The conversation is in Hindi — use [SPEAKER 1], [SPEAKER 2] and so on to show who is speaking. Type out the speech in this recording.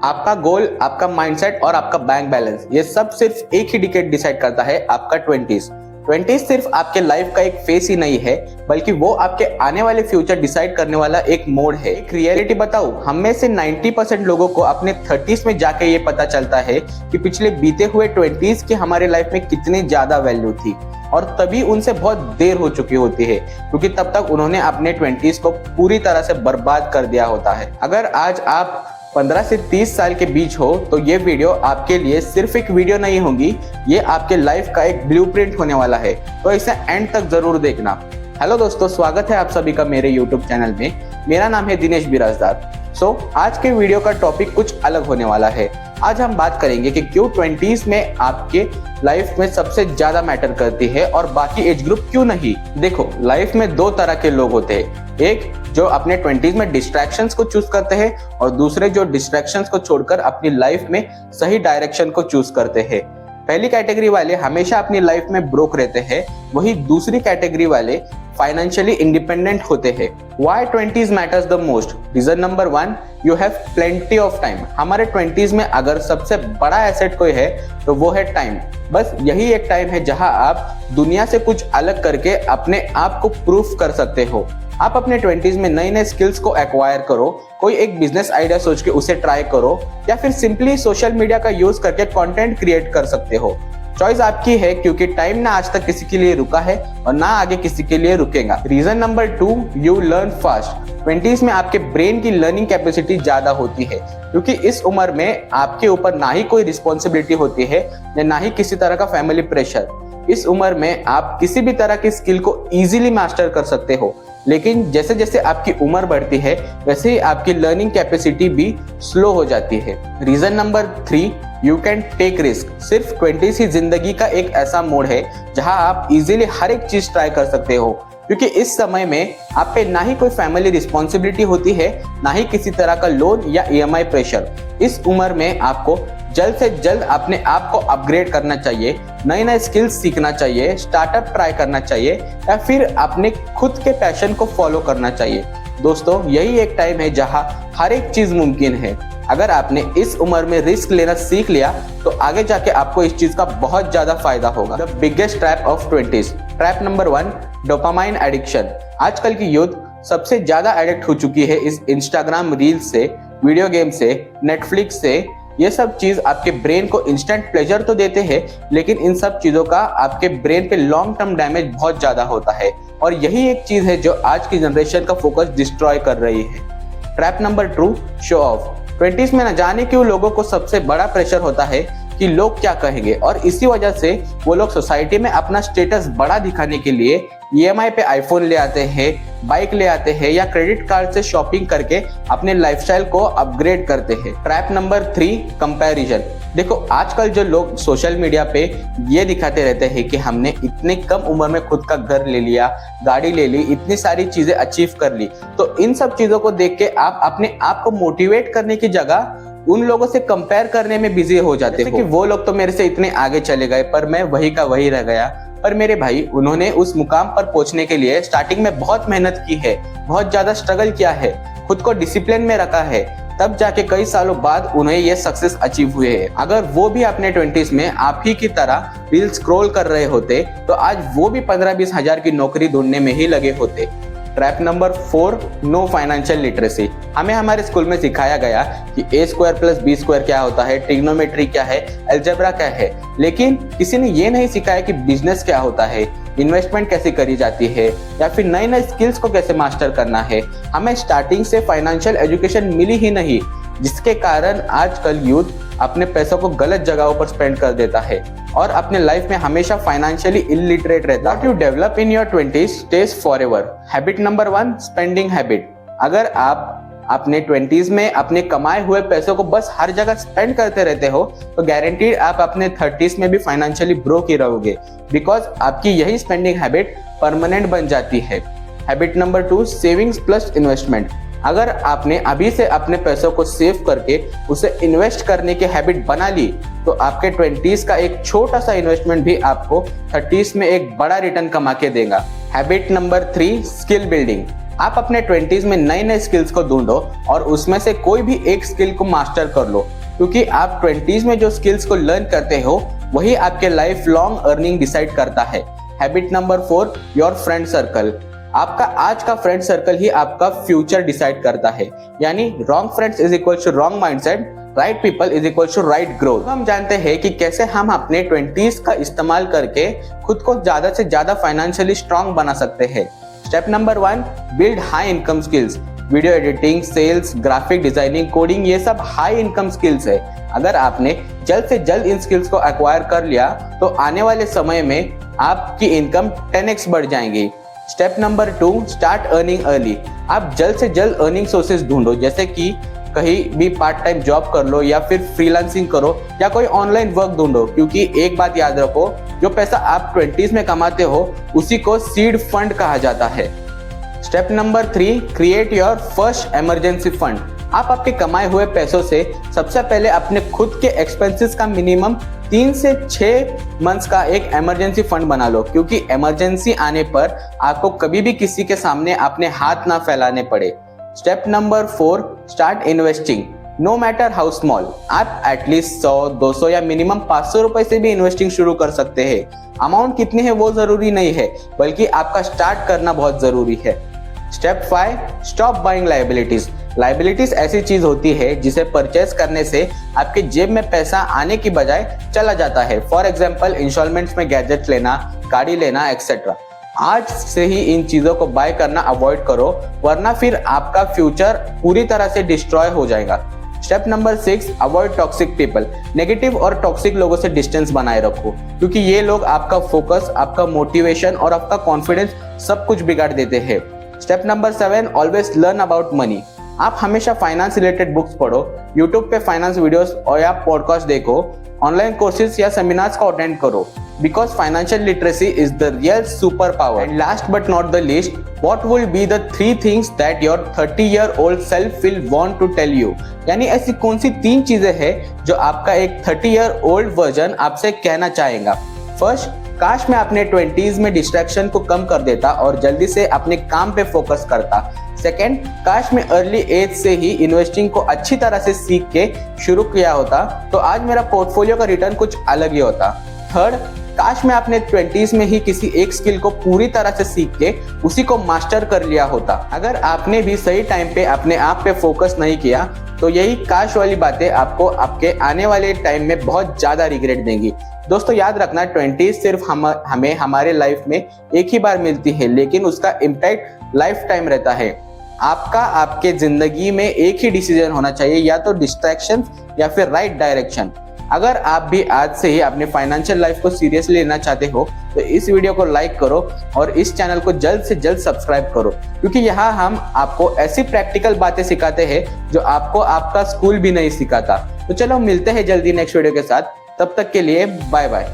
[SPEAKER 1] आपका गोल, आपका माइंडसेट और आपका बैंक बैलेंस, ये सब सिर्फ एक ही डिकेड डिसाइड करता है, आपका 20s सिर्फ आपके लाइफ का एक फेस ही नहीं है, बल्कि वो आपके आने वाले फ्यूचर डिसाइड करने वाला एक मोड है। एक रियलिटी बताऊं, हम में से 90% लोगों को अपने 30s में जाके ये पता चलता है कि पिछले बीते हुए 20s की हमारे लाइफ में कितनी ज्यादा वैल्यू थी, और तभी उनसे बहुत देर हो चुकी होती है, क्योंकि तब तक उन्होंने अपने 20s को पूरी तरह से बर्बाद कर दिया होता है। अगर आज आप 15 से 30 साल के बीच हो तो ये वीडियो आपके लिए सिर्फ एक वीडियो नहीं होगी, ये आपके लाइफ का एक ब्लूप्रिंट होने वाला है, तो इसे एंड तक जरूर देखना। हेलो दोस्तों, स्वागत है आप सभी का मेरे यूट्यूब चैनल में। मेरा नाम है दिनेश बिराजदार। आज के वीडियो का टॉपिक कुछ अलग होने वाला है। आज हम बात करेंगे कि क्यों 20s में आपके लाइफ में सबसे ज्यादा मैटर करती है और बाकी एज ग्रुप क्यों नहीं। देखो, लाइफ में दो तरह के लोग होते हैं, एक जो अपने 20s में डिस्ट्रैक्शंस को चूज करते हैं और दूसरे जो डिस्ट्रैक्शंस को छोड़कर अपनी लाइफ में सही डायरेक्शन को चूज करते हैं। पहली कैटेगरी वाले हमेशा अपनी लाइफ में ब्रोक रहते हैं, वही दूसरी कैटेगरी वाले फाइनेंशियली इंडिपेंडेंट होते हैं। Why 20s matters the most? Reason number 1, you have plenty of time। हमारे 20s में अगर सबसे बड़ा एसेट कोई है तो वो है टाइम। बस यही एक टाइम है जहां आप दुनिया से कुछ अलग करके अपने आप को प्रूफ कर सकते हो। आप अपने 20s में नए नए स्किल्स को एक्वायर करो, कोई एक बिजनेस आइडिया सोच के उसे ट्राई करो, या फिर सिंपली सोशल मीडिया का यूज करके कंटेंट क्रिएट कर सकते हो। चॉइस आपकी है, क्योंकि टाइम ना आज तक किसी के लिए रुका है और ना आगे किसी के लिए रुकेगा। Reason number 2, you learn fast. 20s में आपके ब्रेन की लर्निंग कैपेसिटी ज्यादा होती है, क्योंकि इस उम्र में आपके ऊपर ना ही कोई रिस्पॉन्सिबिलिटी होती है या ना ही किसी तरह का फैमिली प्रेशर। इस उम्र में आप किसी भी तरह की स्किल को इजीली मास्टर कर सकते हो, लेकिन जैसे जैसे आपकी उम्र बढ़ती है वैसे ही आपकी लर्निंग कैपेसिटी भी स्लो हो जाती है। Reason number 3, you can take risk. सिर्फ 20s ही जिंदगी का एक ऐसा मोड है जहां आप इजीली हर एक चीज ट्राई कर सकते हो, क्योंकि इस समय में आप पे ना ही कोई फैमिली रिस्पॉन्सिबिलिटी होती है, ना ही किसी तरह का लोन या EMI प्रेशर। इस उम्र में आपको जल्द से जल्द अपने आप को अपग्रेड करना चाहिए, नए नए स्किल्स सीखना चाहिए, स्टार्टअप ट्राई करना चाहिए, या फिर अपने खुद के पैशन को फॉलो करना चाहिए। दोस्तों, यही एक टाइम है जहां हर एक चीज मुमकिन है। अगर आपने इस उम्र में रिस्क लेना सीख लिया तो आगे जाके आपको इस चीज का बहुत ज्यादा फायदा होगा। The biggest trap of 20s। Trap number 1, dopamine addiction. आजकल की यूथ सबसे ज्यादा एडिक्ट हो चुकी है इस इंस्टाग्राम रील्स से, वीडियो गेम से, नेटफ्लिक्स से। ये सब चीज आपके ब्रेन को इंस्टेंट प्लेजर तो देते हैं, लेकिन इन सब चीजों का आपके ब्रेन पे लॉन्ग टर्म डैमेज बहुत ज्यादा होता है, और यही एक चीज है जो आज की जनरेशन का फोकस डिस्ट्रॉय कर रही है। Trap number 2, show off. 20s में न जाने क्यों लोगों को सबसे बड़ा प्रेशर होता है कि लोग क्या कहेंगे, और इसी वजह से वो लोग सोसाइटी में अपना स्टेटस बड़ा दिखाने के लिए EMI पे आईफोन ले आते हैं, बाइक ले आते हैं, या क्रेडिट कार्ड से शॉपिंग करके अपने लाइफस्टाइल को अपग्रेड करते हैं। Trap number 3, comparison. देखो, आजकल जो लोग सोशल मीडिया पे ये दिखाते रहते हैं कि हमने इतनी कम उम्र में खुद का घर ले लिया, गाड़ी ले ली, इतनी सारी चीजें अचीव कर ली, तो इन सब चीजों को देख के आप अपने आप को मोटिवेट करने की जगह उन लोगों से कंपेयर करने में बिजी हो जाते हो कि वो लोग तो मेरे से इतने आगे चले गए पर मैं वही का वही रह गया। पर मेरे भाई, उन्होंने उस मुकाम पर पहुंचने के लिए स्टार्टिंग में बहुत मेहनत की है, बहुत ज्यादा स्ट्रगल किया है, खुद को डिसिप्लिन में रखा है, तब जाके कई सालों बाद उन्हें ये सक्सेस अचीव हुए है। अगर वो भी अपने 20s में आप ही की तरह रील स्क्रॉल कर रहे होते तो आज वो भी 15-20 हजार की नौकरी ढूंढने में ही लगे होते। Trap number 4, no financial literacy. हमें हमारे स्कूल में सिखाया गया कि A² + B² क्या होता है, ट्रिग्नोमेट्री क्या है, अलजेब्रा क्या है, लेकिन किसी ने ये नहीं सिखाया कि बिजनेस क्या होता है, इन्वेस्टमेंट कैसे करी जाती है, या फिर नए नए स्किल्स को कैसे मास्टर करना है। हमें स्टार्टिंग से फाइनेंशियल एजुकेशन मिली ही नहीं, जिसके कारण आजकल यूथ अपने पैसों को गलत जगहों पर स्पेंड कर देता है और अपने लाइफ में हमेशा फाइनेंशियली इलिटरेट रहता है। What you develop in your 20s stays forever। Habit number 1, spending habit. अगर आप अपने 20s में अपने कमाए हुए पैसों को बस हर जगह स्पेंड करते रहते हो तो गारंटीड आप अपने 30s में भी फाइनेंशियली ब्रोक ही रहोगे, बिकॉज आपकी यही स्पेंडिंग हैबिट परमानेंट बन जाती है। Habit number 2, savings plus investment. अगर आपने अभी से अपने पैसों को सेव करके उसे इन्वेस्ट करने की हैबिट बना ली तो आपके 20s का एक छोटा सा इन्वेस्टमेंट भी आपको 30s में एक बड़ा रिटर्न कमा के देगा। Habit number 3, skill building. आप अपने 20s में नए नए स्किल्स को ढूंढो और उसमें से कोई भी एक स्किल को मास्टर कर लो, क्योंकि आप 20s में जो स्किल्स को लर्न करते हो वही आपके लाइफ लॉन्ग अर्निंग डिसाइड करता है। Habit number 4, your friend circle. आपका आज का फ्रेंड सर्कल ही आपका फ्यूचर डिसाइड करता है। यानी wrong friends is equal to wrong mindset, right people is equal to right growth. हम जानते हैं कि कैसे हम अपने 20s का इस्तेमाल करके खुद को ज्यादा से ज्यादा फाइनेंशियली स्ट्रांग बना सकते हैं। Step number 1, build high income skills. Video editing, sales, graphic designing, coding, ये सब हाई इनकम स्किल्स है। अगर आपने जल्द से जल्द इन स्किल्स को एक्वायर कर लिया तो आने वाले समय में आपकी इनकम 10x बढ़ जाएंगी। Step number 2, start earning early. आप जल्द से जल्द अर्निंग सोर्सेज ढूंढो, जैसे कि कहीं भी पार्ट टाइम जॉब कर लो या फिर फ्रीलांसिंग करो या कोई ऑनलाइन वर्क ढूंढो, क्योंकि एक बात याद रखो, जो पैसा आप 20s में कमाते हो उसी को सीड फंड कहा जाता है। Step number 3, create your first emergency fund. आप आपके कमाए हुए पैसों से सबसे पहले अपने खुद के एक्सपेंसेस का मिनिमम 3 से 6 मंथ्स का एक इमरजेंसी फंड बना लो, क्योंकि इमरजेंसी आने पर आपको कभी भी किसी के सामने अपने हाथ ना फैलाने पड़े। Step number 4, start investing, no matter how small. आप एटलीस्ट 100, 200 या मिनिमम 500 रुपए से भी इन्वेस्टिंग शुरू कर सकते हैं। अमाउंट कितनी है वो जरूरी नहीं है, बल्कि आपका स्टार्ट करना बहुत जरूरी है। Step 5, stop buying liabilities. Liabilities ऐसी चीज होती है जिसे परचेज करने से आपके जेब में पैसा आने की बजाय चला जाता है। फॉर एग्जाम्पल, इंस्टॉलमेंट्स में गैजेट लेना, गाड़ी लेना एक्सेट्रा। आज से ही इन चीजों को बाय करना अवॉइड करो, वरना फिर आपका फ्यूचर पूरी तरह से डिस्ट्रॉय हो जाएगा। Step number 6, avoid toxic people. Negative और टॉक्सिक लोगों से डिस्टेंस बनाए रखो, क्योंकि ये लोग आपका फोकस, आपका मोटिवेशन और आपका कॉन्फिडेंस सब कुछ बिगाड़ देते हैं। Step number 7, always learn about money. आप हमेशा फाइनेंस रिलेटेड बुक्स पढ़ो, यूट्यूब पे फाइनेंस वीडियोस और या पॉडकास्ट देखो, ऑनलाइन कोर्सेज या सेमिनार्स को अटेंड करो, because financial literacy is the real super power. And last but not the least, what will be the 3 things that your 30-year-old self will want to tell you. यानी ऐसी कौन सी 3 चीजें हैं जो आपका एक 30-year-old वर्जन आपसे कहना चाहेगा। फर्स्ट, काश मैं अपने 20s में डिस्ट्रैक्शन को कम कर देता और जल्दी से अपने काम पे फोकस करता। सेकेंड, काश मैं अर्ली एज से ही इन्वेस्टिंग को अच्छी तरह से सीख के शुरू किया होता तो आज मेरा पोर्टफोलियो का रिटर्न कुछ अलग ही होता। थर्ड, काश मैं अपने 20s में ही किसी एक स्किल को पूरी तरह से सीख के उसी को मास्टर कर लिया होता। अगर आपने भी सही टाइम पे अपने आप पे फोकस नहीं किया तो यही काश वाली बातें आपको आपके आने वाले टाइम में बहुत ज्यादा रिग्रेट देंगी। दोस्तों याद रखना, 20s सिर्फ हमें हमारे लाइफ में एक ही बार मिलती है, लेकिन उसका इम्पैक्ट लाइफ टाइम रहता है। आपका आपके जिंदगी में एक ही डिसीजन होना चाहिए, या तो डिस्ट्रैक्शन या फिर राइट डायरेक्शन। अगर आप भी आज से ही अपने फाइनेंशियल लाइफ को सीरियसली लेना चाहते हो तो इस वीडियो को लाइक करो और इस चैनल को जल्द से जल्द सब्सक्राइब करो, क्योंकि यहाँ हम आपको ऐसी प्रैक्टिकल बातें सिखाते हैं जो आपको आपका स्कूल भी नहीं सिखाता। तो चलो मिलते हैं जल्दी नेक्स्ट वीडियो के साथ, तब तक के लिए बाय बाय।